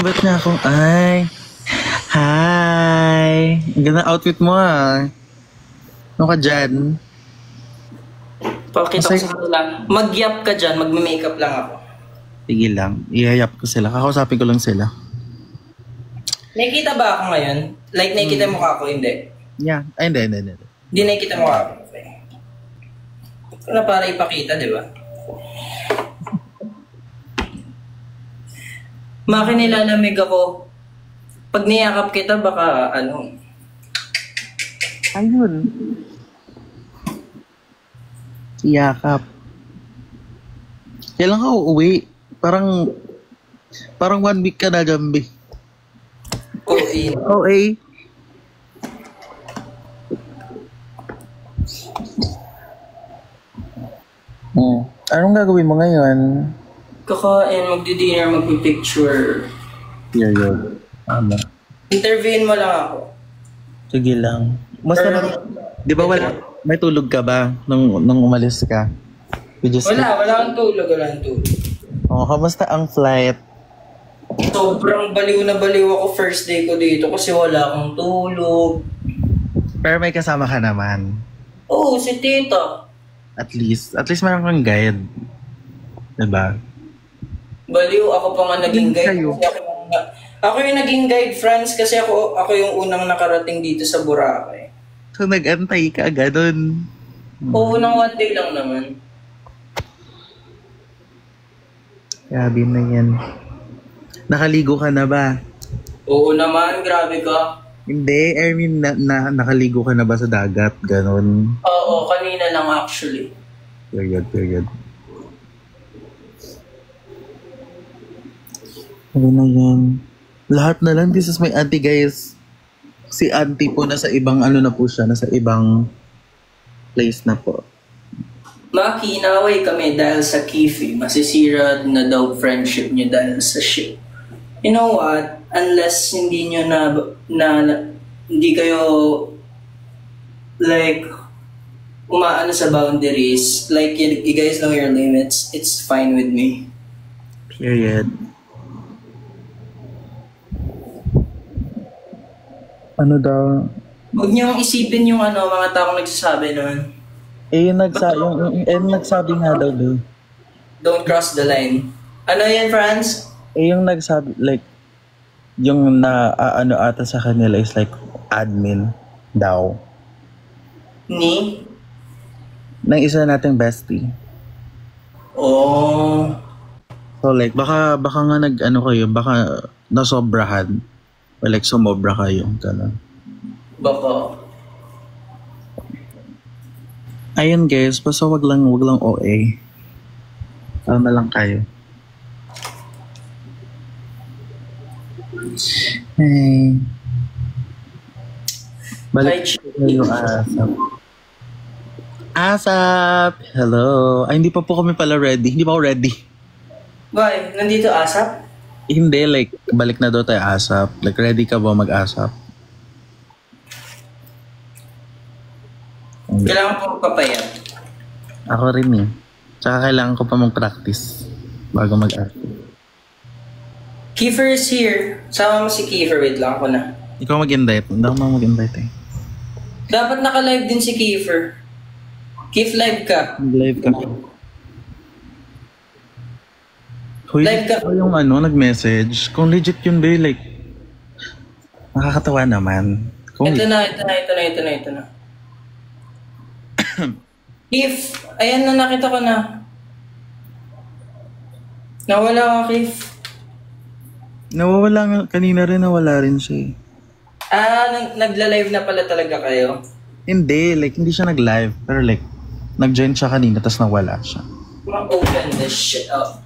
ba't niya ako? Ay. Hi. Ang ganda outfit mo ah. Ano ka dyan? Pakita ko sa kanila. Mag-yap ka dyan, mag-makeup lang ako. Sige lang. Ihayap ko sila. Kakausapin ko lang sila. Nakikita ba ako ngayon? Like, nakikita mo ka ako? Hindi. Yeah. Ay, hindi. Hindi nakikita mo ka ako. Okay. Ito na para ipakita, di ba? Makinilalamig ako. Pag niyakap kita, baka ano. Ayun. Yakap. Kailan ka uuwi? Parang 1 week ka na, Jambi. OA. OA. Anong gagawin mo ngayon? Kakain, magdi-dinner, magpi-picture. Yun. Ano? Interviewin mo lang ako. Sige lang. Basta di ba may tulog ka ba nung umalis ka? Wala kang tulog. Oh, kamusta ang flight? Sobrang baliw na baliw ako first day ko dito kasi wala akong tulog. Pero may kasama ka naman. Oo, si Tita. At least meron kang guide. Diba? Baliw, ako pa nga naging guide. Ako yung naging guide, Franz, kasi ako yung unang nakarating dito sa Boracay. So, nag-antay ka, ganun. Oo, nang 1 day lang naman. Grabe na yan. Nakaligo ka na ba? Oo naman, grabe ka. Hindi, I mean, nakaligo ka na ba sa dagat? Ganun. Oo, kanina lang actually. Period. Ano na yan? Lahat na lang, this is my auntie, guys. Si auntie po nasa ibang na po siya, nasa ibang place na po. Maki, inaway kami dahil sa Kifi. Masisira na daw friendship niyo dahil sa ship. You know what? Unless hindi nyo hindi kayo like umaano sa boundaries, like you guys know your limits, it's fine with me. Period. Ano daw? Huwag niyong isipin yung mga taong nagsasabi nun. Yung nagsabi nga daw doon. Don't cross the line. Ano yan, Franz? Yung nagsabi, like, yung ata sa kanila is like, admin daw. Ni? Ng isa nating bestie. Oh. So like, baka nga kayo, baka nasobrahan. Or like, sumobra kayo. Ganun. Baka. Ayun guys, basta wag lang OA. Tama lang kayo. Hey. Balik yung ASAP. ASAP! Hello! Ay, hindi pa po kami pala ready. Hindi pa ako ready. Why? Nandito ASAP? Hindi, like, balik na daw tayo ASAP. Like, ready ka ba mag-ASAP? Kailangan po magpapayat. Ako rin eh. Tsaka kailangan ko pa mag-practice bago mag-ASAP. Kiefer is here. Sama mo si Kiefer. Wait lang ako na. Ikaw mag-invite. Hindi ako mag-invite eh. Dapat naka-live din si Kiefer. Kief, live ka. Live ka. Hoy, Live ka. Yung nag-message. Kung legit yun ba, like, nakakatawa naman. Ito na. Kief, ayan na, nakita ko na. Nawala ka, Kief. Nawawala nga. Kanina rin nawala rin siya eh. Nagla-live na pala talaga kayo? Hindi, like, hindi siya nag-live. Pero like, nag-join siya kanina, tapos nawala siya. Ma-open this shit up.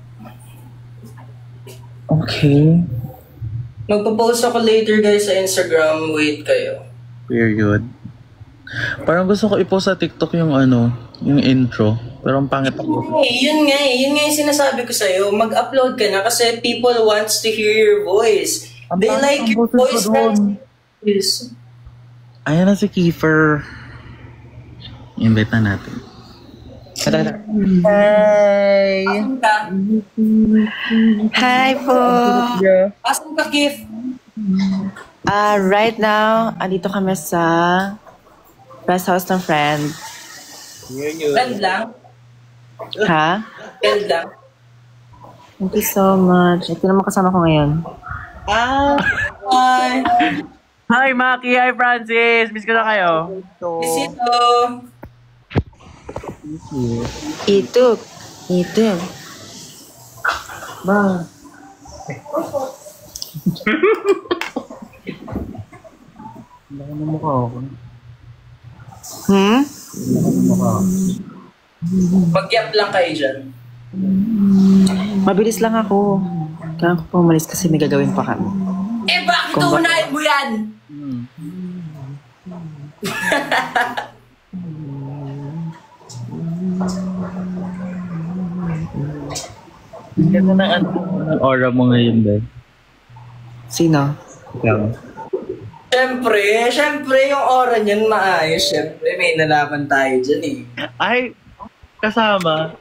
Okay. Magpo-post ako later guys sa Instagram. Wait kayo. Period. Parang gusto ko i-post sa TikTok yung yung intro. Pero ang pangit ako. Yun nga yung sinasabi ko sa'yo. Mag-upload ka na kasi people wants to hear your voice. They like your voice. Yes. Ayan na si Kiefer. Invite na natin. Hi! Asan ka? Hi po! Asan ka, Kif? Right now, andito kami sa rest house ng friend. Friend lang? Ha? Friend lang? Thank you so much. Ito naman kasama ko ngayon. Hi! Hi, Maki! Hi, Francis! Miss ko na kayo. Bisito! Ito. Ma. Laki na mukha ako. Mag-yap lang kayo dyan. Mabilis lang ako. Kaya ako pumalis kasi may gagawin pa kami. Eh, bakit unahin mo yan? Ganda ng aura mo ngayon, Ben. Sino? Ikaw. Siyempre, yung aura niyan maayos. Siyempre, may nalaman tayo dyan eh. Ay, kasama.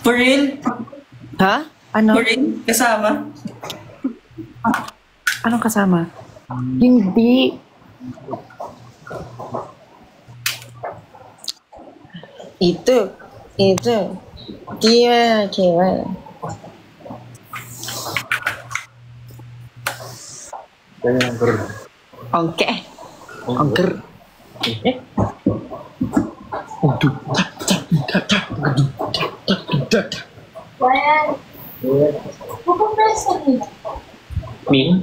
For real? Ha? Ano? For real? Kasama? Anong kasama? Hindi. Ito. Dia, cewek. Oke. Ongker. Me?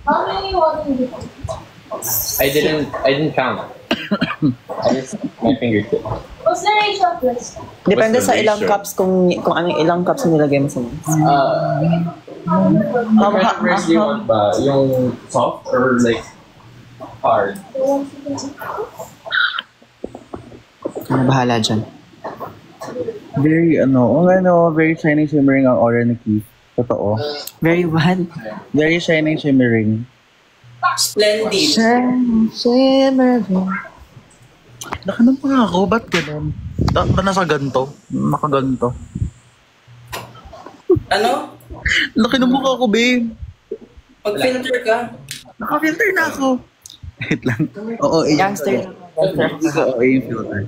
How many water you drink? I didn't count. I just my fingertip. What's the ratio of this? Depende What's the sa ilang ratio? cups kung anong ilang cups yung nilagay mo sa How much rice do you want ba? Yung soft or like hard? Ano bahala dyan? Very, very shining, shimmering ang aura ni Keith. Totoo. Very what? Very shining, shimmering. Splendid. Shimmering. Nakanong pa ako, ba't ganun? Ba nasa ganto? Nakaganto. Ano? Laki ng mukha ko, babe. Mag-filter ka. Naka-filter na ako. Wait lang. Oo, Youngster. Oo, yung filter.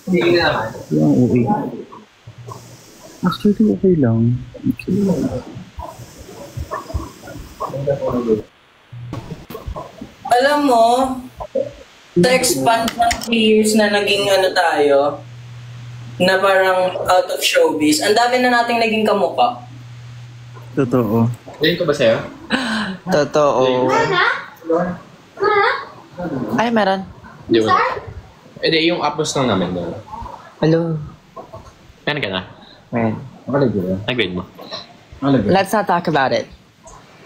Hindi na naman. Yung uwi. Actually, okay lang. Okay. Alam mo, sa expand ng 3 years na naging tayo, na parang out of showbiz, ang dami na nating naging kamukha. Totoo. Diyan ko ba sa'yo? Totoo. Ay, meron. Di ba? Hindi, yung apples lang namin doon. Hello. Meron ka na? Meron. Nag-grade mo? Let's not talk about it.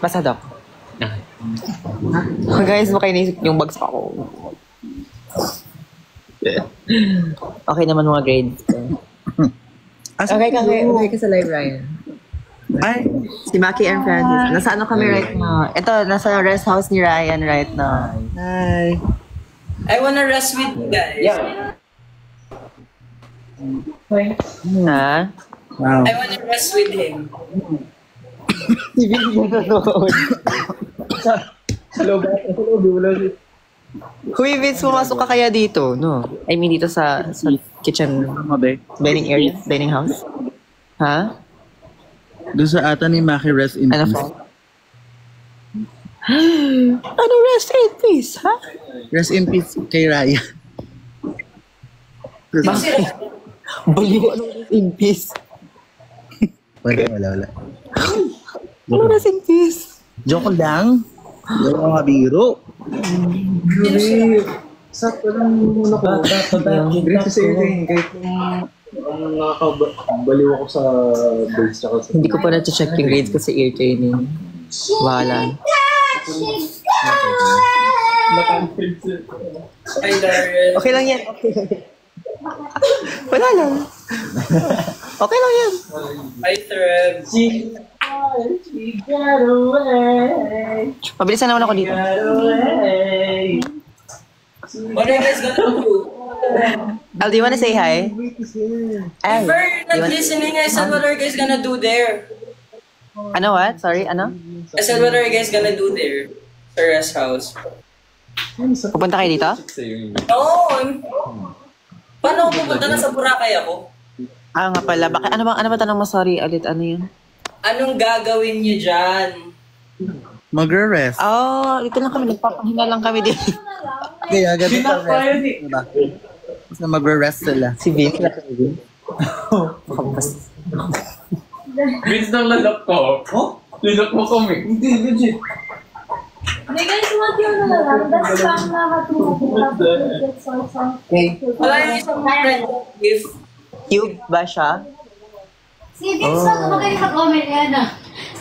Basta, Doc. Okay. Guys, baka inisip yung bags ako. Okay naman mga grades ko. Okay ka sa live, Ryan. Ay, Si Maki and Francis. Nasa ano kami right now? Ito, nasa rest house ni Ryan right now. hi. I wanna rest with you guys. Ha? Wow. I wanna rest with him. Huy, Vince, pumasok ka kaya dito, no? I mean, dito sa kitchen Tama, be. dining area, dining house. Ha? Doon sa ata ni Maki rest in Ano peace. po? Ano rest in peace, ha? Rest in peace kay Ryan. Bakit? Baliw, ano rest in peace? Wala. Ano rest in peace? Joke lang. Yung mga biro. Sakto lang muna ko. Grade sa iyo kahit nung nakakabaliw ako sa birds tsaka sa... Hindi ko pa na-check yung grades ko sa ear training. Bahala. Hi, Darren. Okay lang yan. Okay lang yan. Wala lang. Okay lang yan. Hi, Trev. Pabilisan naman ako dito. What are you guys gonna do? Al, do you wanna say hi? Al, If you're not listening, I said, what are you guys gonna do there? ano what? Sorry, ano? I said, what are you guys gonna do there? Sa rest house. Pupunta kayo dito? No! Paano ako pupunta na sa Boracay ako? Ah, nga pala. Bakit, ano ba tanong mo? Sorry, ulit, ano yun? Anong gagawin niyo dyan? Magre-rest. Oh, dito lang kami. Nagpapahinga lang kami dito. Kaya gabi ka rest. Diba? Basta magre-rest sila. Si Vince na kami. Vince nang lalak ko. Lalak mo kami. Hindi, legit. They guys want you na lang. That's fine na matulog. Wala yung isang friend if Cute ba siya? Si Vince na magaling sa comment yan ah.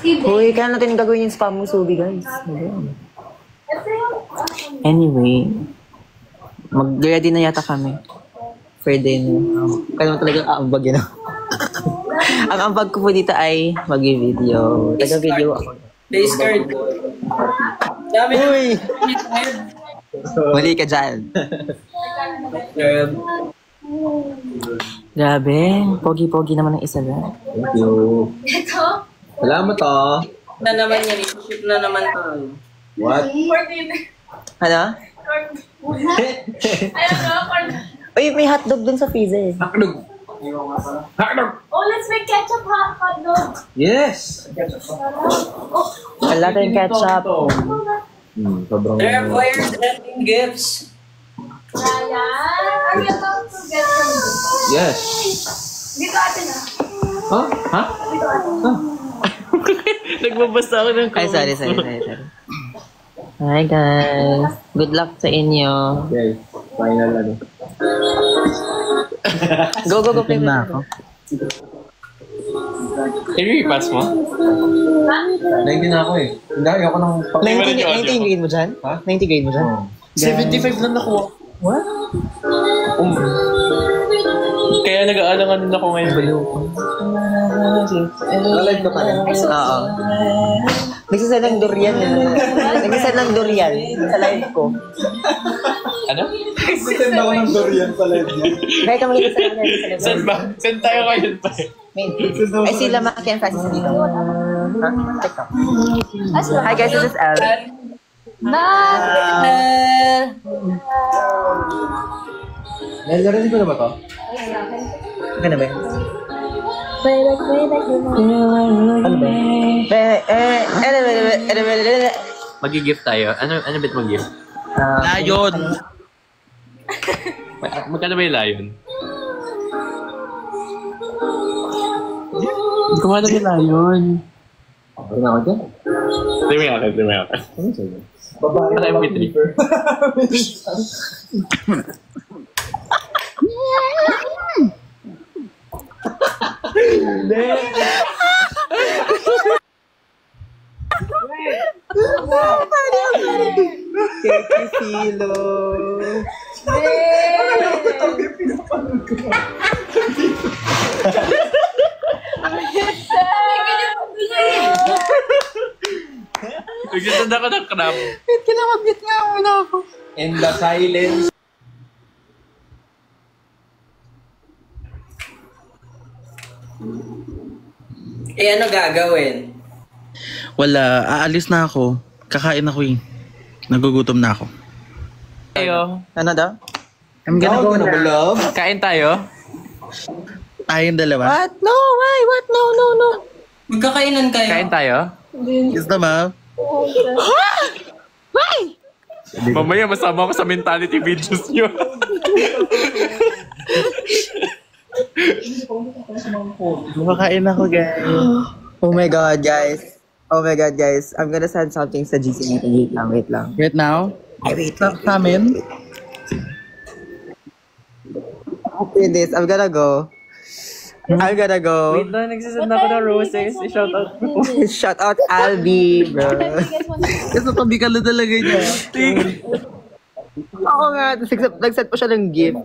Si Vince. Uy, kaya natin gagawin yung spam musubi, guys. Anyway, mag-ready na yata kami. For dinner. Kaya naman talagang aambag yun. Ang ambag ko po dito ay mag-video. Taga-video ako. base card. Dami Uy! Mali ka dyan. Grabe, pogi-pogi naman ng isa na. Thank you. Ito? Salamat ah. na naman yan, ship na naman tayo. What? Ano? Ayun no? Uy, may hotdog dun sa freezer. Hotdog. Hotdog. Oh, let's make ketchup hot dog. Yes. Wala tayong ketchup. Sobrang. There, why are sending gifts? Ryan, are we about to get some gifts? Yes. Dito atin ah. Huh? Ha? Dito atin. Nagbabasa ako ng Ay, sorry. Hi guys. Good luck sa inyo. Okay. Final ano. Go, play Na ako. I-repass mo? 19 na ako eh. Hindi, ayoko nang... 90 grade mo dyan? Ha? 90 grade mo dyan? 75 lang nakuha. What? Kaya nag-aalangan din ako ngayon. Live ka pa rin. Oo. Nagsasad ng durian yun. Nagsasad ng durian sa live ko. Ano? Send ako ng durian sa live niya. Kaya kami sa live. Saan ba? Saan tayo ngayon pa? Ay, sila Maki and Francis dito. Hi guys, this is Elle. Narinig ko na ba to? Ganda ba yun? Ano ba yun? Mag-gift tayo. Ano bit mag-gift? Layon! Magkano ba yung layon? Kumano ba yung layon? Ano na ako dyan? Try mo yung akin. Ano sa'yo? Babae Naka MP3. Silo. Nagsistand ako ng crab. Kinamabit nga muna ako. In the silence. Eh, ano gagawin? Wala, aalis na ako. Kakain ako eh. Nagugutom na ako. Tayo. Ano daw? I'm gonna go na. Love. Kain tayo. Tayong dalawa. What? No, why? What? No. Magkakainan kayo? Kain tayo. Yes na ma'am. Why? Mamaya masama ko sa mentality videos nyo. Kumakain ako guys. Oh my God, guys. I'm gonna send something sa GC natin. Wait lang. Right now? Ay, wait. Sa amin? After this, I'm gonna go. Wait lang, nagsasend ako ng roses. I-shout out mo. Shout out Albi, bro. Kasi tabi ka na talaga niya. Oo nga. Nag-set pa siya ng gift.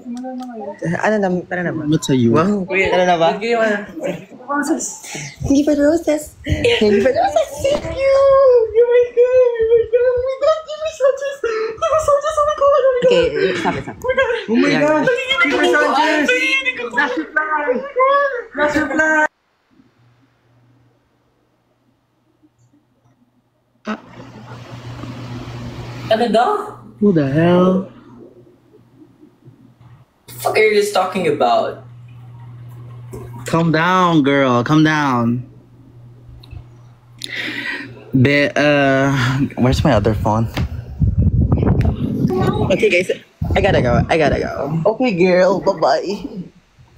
Ano na? Tara na ba? Salamat sa iyo. Wow. Tara na ba? Hindi pa roses. Hindi pa roses. Thank you. Oh my God. Oh my God. Give me Sanchez. Give me Sanchez. Oh my God. Okay. Sabi. Oh my God! Keeper Sanchez! Last reply! Last reply! Ano daw? Who the hell? What are you just talking about? Calm down, girl. Calm down. Where's my other phone? Okay, guys. I gotta go. Okay, girl. Bye-bye.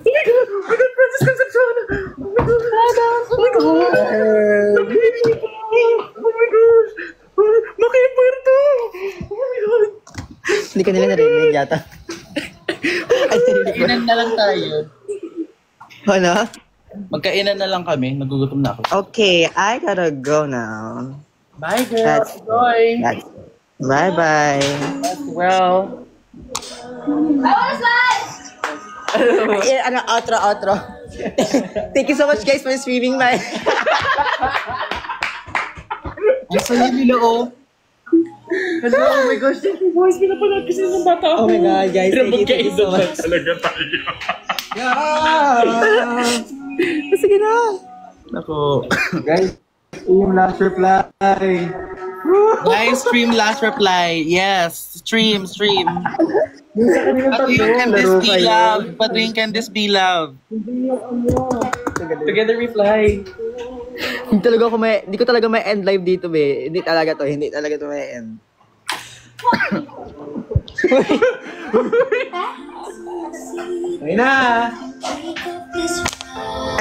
Oh my God! Oh my God! Princess Concepcion! Oh my God! Oh my God! Oh my gosh! Makipuerto! Oh my God! Hindi ka nila narinig yata. Ay, narinig ko. Magkainan na lang tayo. Ano? Magkainan na lang kami. Nagugutom na ako. Okay, I gotta go now. Bye, girl. Enjoy. Bye-bye. Well. Ay, outro. Thank you so much, guys, for streaming my... Ang saya nila, oh. Hello, oh my gosh! Thank you, boys! Pinapanood kasi ng bata ako! Oh my God, guys, thank you so much. Talaga tayo! Sige na. Ako. Guys, yung last reply! Live stream last reply. Yes. Stream. Yung sa kanilang Pating can this be love? Together reply! Hindi ko talaga may end live dito, be. Hindi talaga to may end. Ayun na!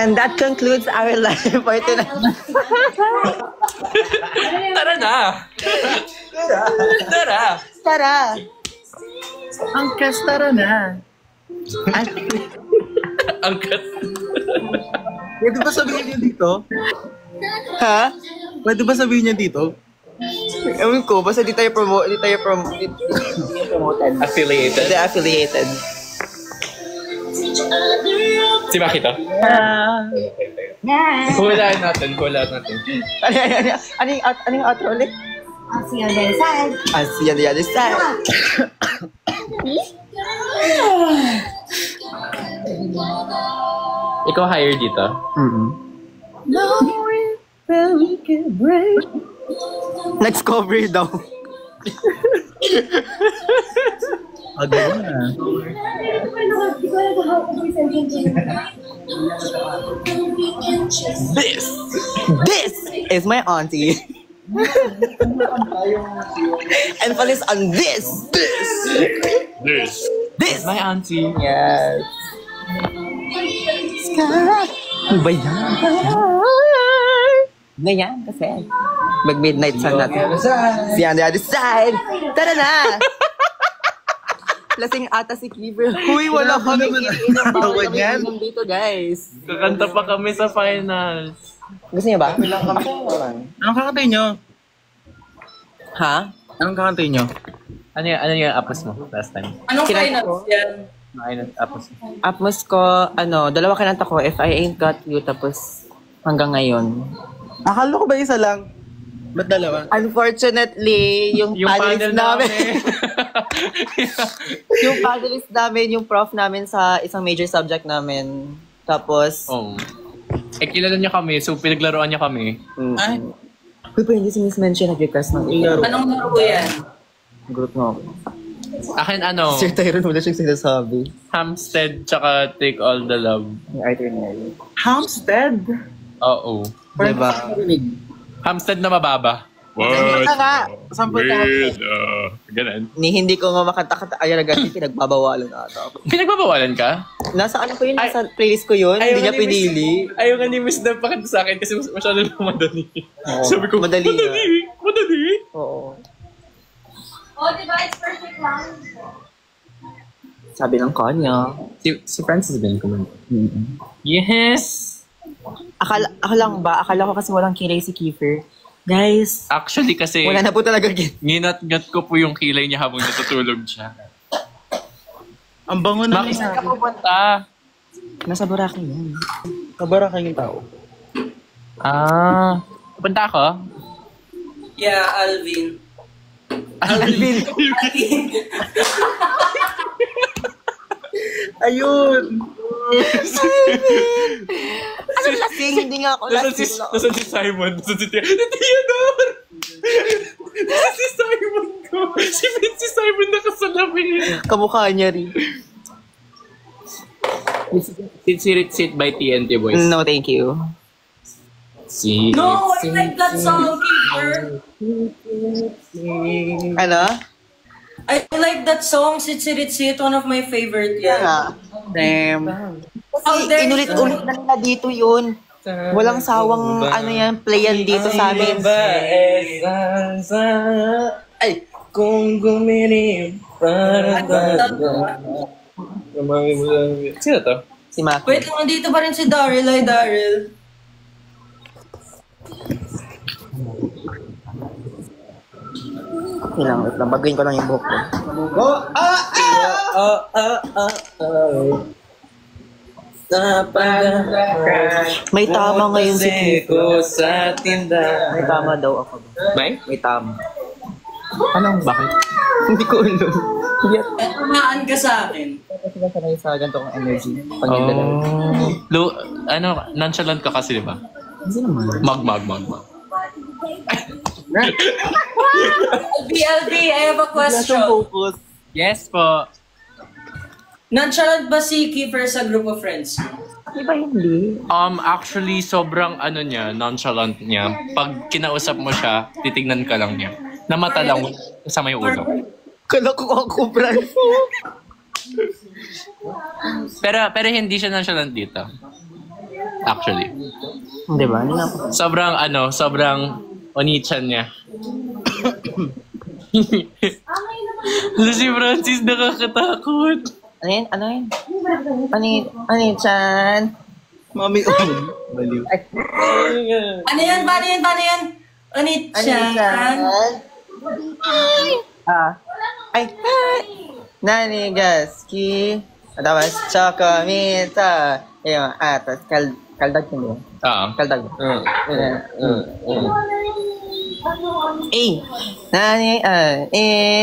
And that concludes our live for tonight. Tara na! Tara! Angkas, tara na. Angkat. Pwede ba sabihin niyo dito? Ha? Pwede ba sabihin niyo dito? Ewan ko, basta di tayo promoted. Affiliated. Hindi affiliated. Si Makito? Hulaan natin. Ano yung outro ulit? I'll see you on the other side. I'll see you on the other side. Ikaw hire dito? Let's cover daw. Agaw na. This is my auntie. Emphasis on this. This. My auntie. Yes. Ano ba yan? Ganyan kasi. Mag-midnight sun natin. See you on the other side. Tara na! Lasing ata si Cleaver. Huy, wala kami Bawal yan. inom dito, guys. Kakanta pa kami sa finals. Gusto niyo ba? Anong kakantay nyo? Ha? Anong kakantay nyo? Ano yung apos mo last time? Anong Kinanta finals ko. yan? Apos mo. Atmos ko, dalawa kinanta ko, If I Ain't Got You, tapos hanggang ngayon. Akala ko ba isa lang? Ba't dalawa? Unfortunately, yung panelist namin, yung panelist namin, yung prof namin sa isang major subject namin. Tapos, Oh. Kilala niya kami, so pinaglaruan niya kami. Ay, uy, pa hindi si Miss Mention nag-request ng ilaro. Anong laro yan? Group nga. Akin Sir Tyron, wala siyang sinasabi. Hampstead tsaka Take All the Love. Ni Arthur Neri. Hampstead? Oo. Diba? Hampstead na mababa. Nga! Sample ka Hampstead. Ganun. Ni hindi ko nga makanta-kanta, ayun agad, pinagbabawalan na ata ako. Pinagbabawalan ka? Nasa ano ko yun, nasa playlist ko yun, hindi niya pinili. Ayaw nga ni Miss na pakanta sa akin kasi masyado lang madali. Oo. Sabi ko, Madali nga. Madali? Oo. Oh, diba? It's perfect lang. Sabi ng kanya. Si Francis Ben kumanta. Yes! Akala ko kasi walang kilay si Kiefer. Guys, Actually kasi, wala na po talaga nginat-ngat ko po yung kilay niya habang natutulog siya. Ang bango na Maki, saan ka pupunta? Nasa Boracay yan. Kabaraka yung tao. Punta ako? Yeah, Alvin. Alvin! Ayun! Ano lasing? Hindi nga ako lasing. Nasaan si Simon? Nasaan si Theodore? Nasaan si Simon ko? Si Simon nakasalamin. Kamukha niya rin. Sit by TNT Boys. No, thank you. No, I like that song, Keeper. Ano? I like that song, Sit Sit It Sit, one of my favorite yan. Damn. Oh, there you Inulit-ulit na nila dito yun. Walang sawang ano yan, play yan dito sa amin. Ay, kung guminim para Sino to? Si Maki. Wait lang, nandito pa rin si Daryl. Hi, Daryl. Wait lang. Baguhin ko lang yung buhok ko. May tama ngayon si Kiko. Sa tinda. May tama daw ako. May? May tama. Anong bakit? Hindi ko alam. Tumaan ka sa akin. Kasi ba sanay sa ganito kong energy? Pag nagdala. Nonchalant ka kasi, di ba? Hindi naman. Mag. BLB, I have a question. Focus. Yes po. Nonchalant ba si Keeper sa group of friends? Di ba hindi? Actually, sobrang nonchalant niya. Pag kinausap mo siya, titignan ka lang niya. Namata lang sa may ulo. Kala ko ako, Bran. Pero hindi siya nonchalant dito. Actually. Di ba? Hindi na po. Sobrang onichan niya. Si Francis nakakatakot. Ano yun? Ano yun, Chan? Mami, baliw. Ano yan? Paano yan? Onit-chan? Ay! Nanigaski. Tapos, chokomita. Ayun, tapos, kaldag yun. Kaldag.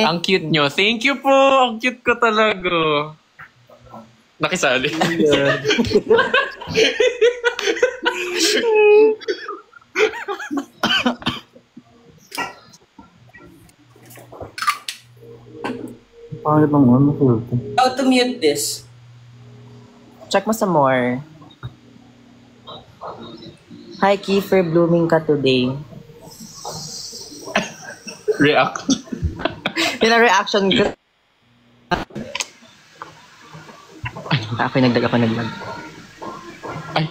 Ang cute nyo. Thank you po. Ang cute ko talaga. Nakisali. Pangit ng ano ko. How to mute this? Check mo some more. Hi, Kiefer. Blooming ka today. React. Yun ang reaction ko. Ako nagdag. Ay.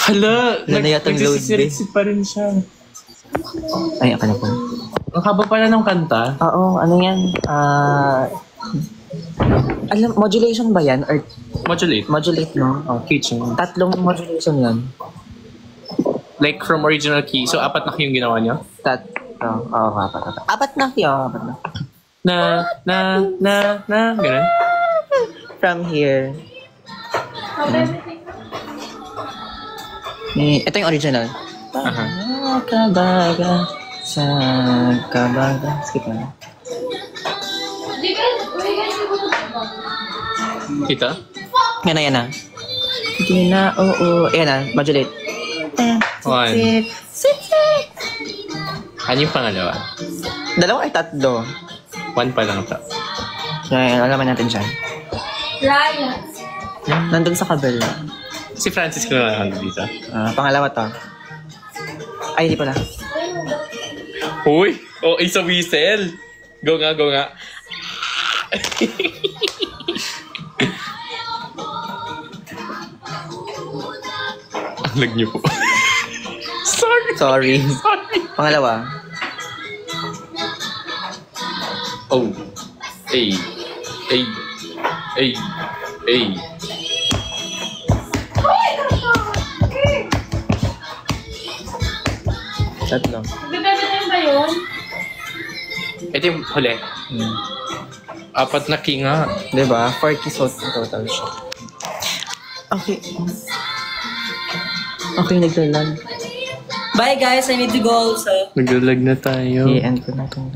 Hala, nagsisirit pa rin siya. Ay, ako na po. Ang haba pala ng kanta. Oo, ano yan? Modulation ba yan? Or Modulate, no? Oh. Kitchen. 3 modulation yan. Like from original key. So, 4 na key yung ginawa niya? Oo, 4. 4 na key, 4 na. Na, ganun. From here. Ito yung original. Kabaga, sa kabaga. Skip na. Kita? Yan na. Hindi na, oo. Ayan na, modulate. 1. Ano yung pangalawa? 2 ay 3? 1 pa lang ito. Yan, alaman natin siya. Ryan. Nandun sa kabel. Si Francis ko na lang dito. Pangalawa to. Ay, hindi pala. Uy! Isa whistle! Go nga. Ang lag niyo po. Sorry. Pangalawa. Oh. Ay. 3. Bibebe na yun ba yun? Ito yung huli. 4 na key nga. Diba? 4 keys in total siya. Okay. Okay, naglalag. Bye guys, I need to go also. Naglalag na tayo. I-end ko na ito.